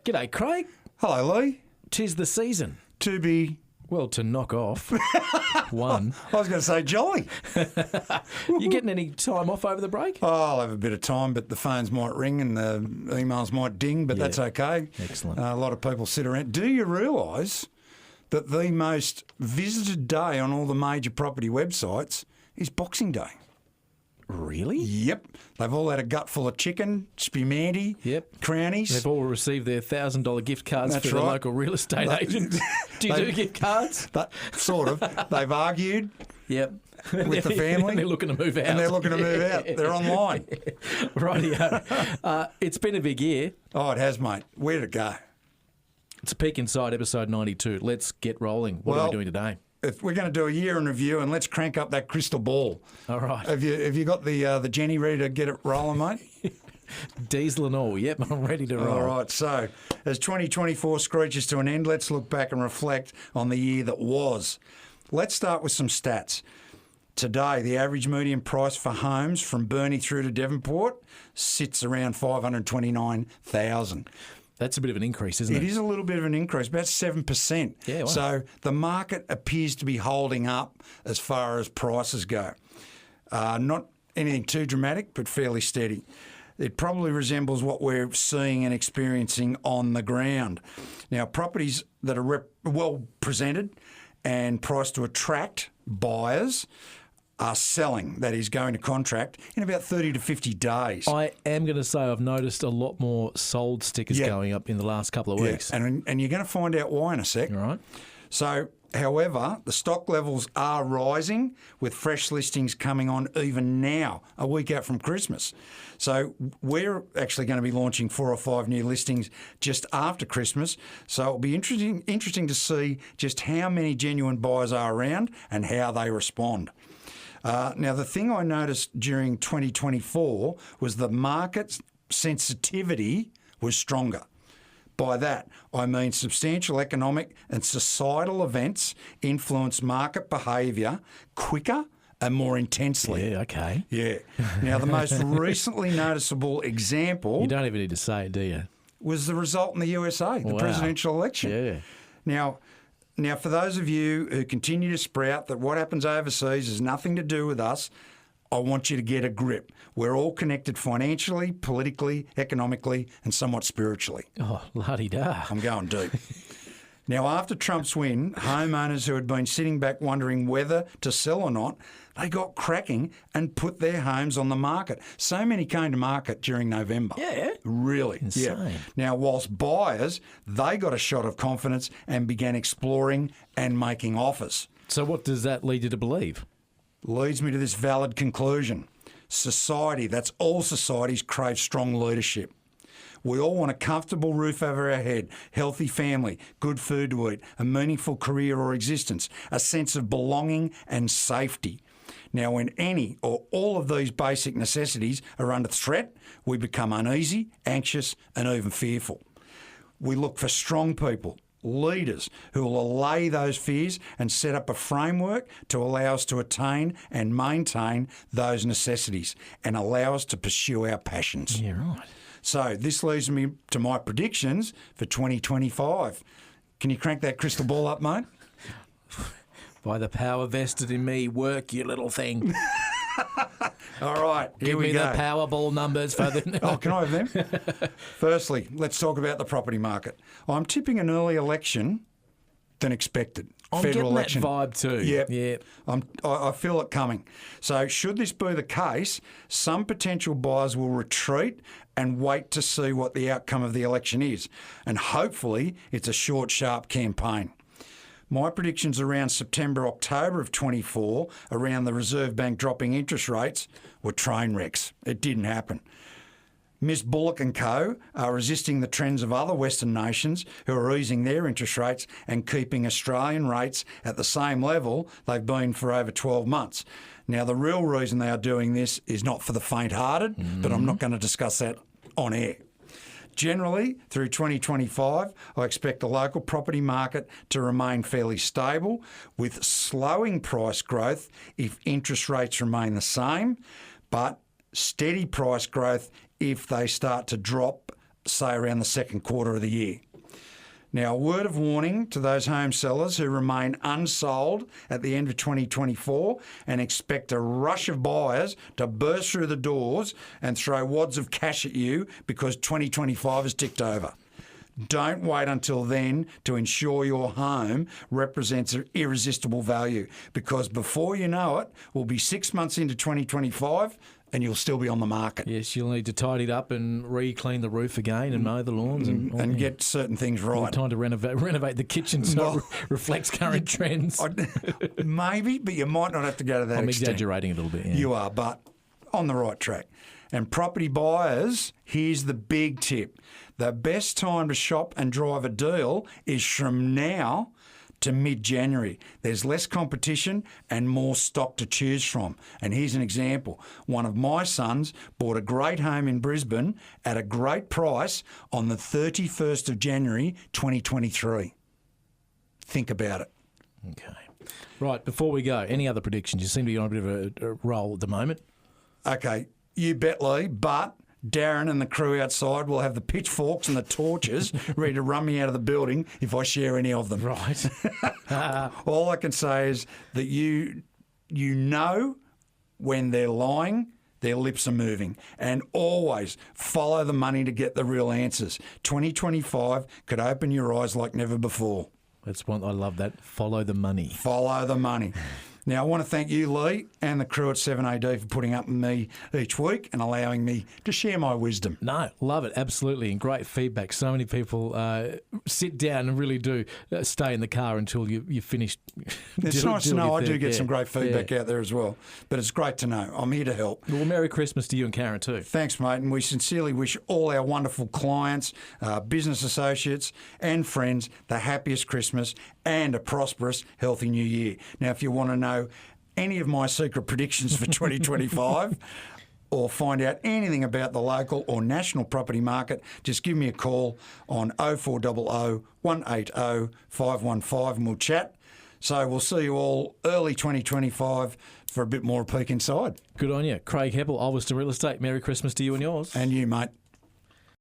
G'day, Craig. Hello, Lee. 'Tis the season. To be... Well, to knock off one. I was going to say jolly. You getting any time off over the break? Oh, I'll have a bit of time, but the phones might ring and the emails might ding, but that's okay. Excellent. A lot of people sit around. Do you realise that the most visited day on all the major property websites is Boxing Day? Really? Yep. They've all had a gut full of chicken, spumante, crownies. They've all received their $1,000 gift cards That's for the right. local real estate agent. Do you do gift cards? Sort of. They've argued Yep. with the family. And they're looking to move out. They're online. Rightio. It's been a big year. Oh, it has, mate. Where'd it go? It's a Peek Inside, episode 92. Let's get rolling. What are we doing today? If we're going to do a year in review, and let's crank up that crystal ball. All right. Have you got the Jenny ready to get it rolling, mate? Diesel and all. Yep, I'm ready to roll. All right. So as 2024 screeches to an end, let's look back and reflect on the year that was. Let's start with some stats. Today, the average median price for homes from Burnie through to Devonport sits around $529,000. That's a bit of an increase, isn't it? It is a little bit of an increase, about 7%. Yeah, wow. So the market appears to be holding up as far as prices go. Not anything too dramatic, but fairly steady. It probably resembles what we're seeing and experiencing on the ground. Now, properties that are well presented and priced to attract buyers are selling, that is, going to contract in about 30 to 50 days. I am going to say I've noticed a lot more sold stickers going up in the last couple of weeks. And you're going to find out why in a sec. All right. So, however, the stock levels are rising with fresh listings coming on even now, a week out from Christmas. So we're actually going to be launching 4 or 5 new listings just after Christmas. So it'll be interesting to see just how many genuine buyers are around and how they respond. Now, the thing I noticed during 2024 was the market sensitivity was stronger. By that, I mean substantial economic and societal events influence market behaviour quicker and more intensely. Yeah, okay. Yeah. Now, the most recently noticeable example... You don't even need to say it, do you? ...was the result in the USA, the presidential election. Yeah. Now, for those of you who continue to sprout that what happens overseas has nothing to do with us, I want you to get a grip. We're all connected financially, politically, economically, and somewhat spiritually. Oh, la-di-da. I'm going deep. Now, after Trump's win, homeowners who had been sitting back wondering whether to sell or not, they got cracking and put their homes on the market. So many came to market during November. Yeah. Really. Insane. Yeah. Now, whilst buyers, they got a shot of confidence and began exploring and making offers. So what does that lead you to believe? Leads me to this valid conclusion. Society, that's all societies, crave strong leadership. We all want a comfortable roof over our head, healthy family, good food to eat, a meaningful career or existence, a sense of belonging and safety. Now, when any or all of these basic necessities are under threat, we become uneasy, anxious, and even fearful. We look for strong people, leaders who will allay those fears and set up a framework to allow us to attain and maintain those necessities and allow us to pursue our passions. Yeah, right. So this leads me to my predictions for 2025. Can you crank that crystal ball up, mate? By the power vested in me, work, you little thing. All right, here we go. Give me the Powerball numbers for the... Oh, can I have them? Firstly, let's talk about the property market. I'm tipping an early election than expected. I'm Federal getting election. that vibe too. Yep. Yeah. I feel it coming. So should this be the case, some potential buyers will retreat and wait to see what the outcome of the election is. And hopefully it's a short, sharp campaign. My predictions around September, October of 24, around the Reserve Bank dropping interest rates, were train wrecks. It didn't happen. Miss Bullock and Co are resisting the trends of other Western nations who are easing their interest rates and keeping Australian rates at the same level they've been for over 12 months. Now, the real reason they are doing this is not for the faint-hearted, but I'm not going to discuss that on air. Generally, through 2025, I expect the local property market to remain fairly stable, with slowing price growth if interest rates remain the same, but steady price growth if they start to drop say around the second quarter of the year. Now, a word of warning to those home sellers who remain unsold at the end of 2024 and expect a rush of buyers to burst through the doors and throw wads of cash at you because 2025 has ticked over. Don't wait until then to ensure your home represents an irresistible value, because before you know it, we'll be 6 months into 2025 and you'll still be on the market. Yes, you'll need to tidy it up and re-clean the roof again and mow the lawns and get certain things right. Time to renovate the kitchen so it reflects current trends. Maybe, but you might not have to go to that extent. I'm exaggerating a little bit. Yeah. You are, but on the right track. And property buyers, here's the big tip. The best time to shop and drive a deal is from now to mid-January. There's less competition and more stock to choose from. And here's an example. One of my sons bought a great home in Brisbane at a great price on the 31st of January 2023. Think about it. Okay. Right, before we go, any other predictions? You seem to be on a bit of a roll at the moment. Okay, you bet, Lee, but Darren and the crew outside will have the pitchforks and the torches ready to run me out of the building if I share any of them. Right. All I can say is that you know when they're lying, their lips are moving. And always follow the money to get the real answers. 2025 could open your eyes like never before. That's one. I love that. Follow the money. Follow the money. Now, I want to thank you, Lee, and the crew at 7AD for putting up with me each week and allowing me to share my wisdom. No, love it, absolutely, and great feedback. So many people sit down and really do stay in the car until you finish. It's nice to know I do get some great feedback out there as well, but it's great to know. I'm here to help. Well, Merry Christmas to you and Karen too. Thanks, mate, and we sincerely wish all our wonderful clients, business associates and friends the happiest Christmas and a prosperous, healthy new year. Now, if you want to know any of my secret predictions for 2025 or find out anything about the local or national property market, just give me a call on 0400 180 515 and we'll chat. So we'll see you all early 2025 for a bit more peek inside. Good on you. Craig Heppel, Ulverston Real Estate. Merry Christmas to you and yours. And you, mate.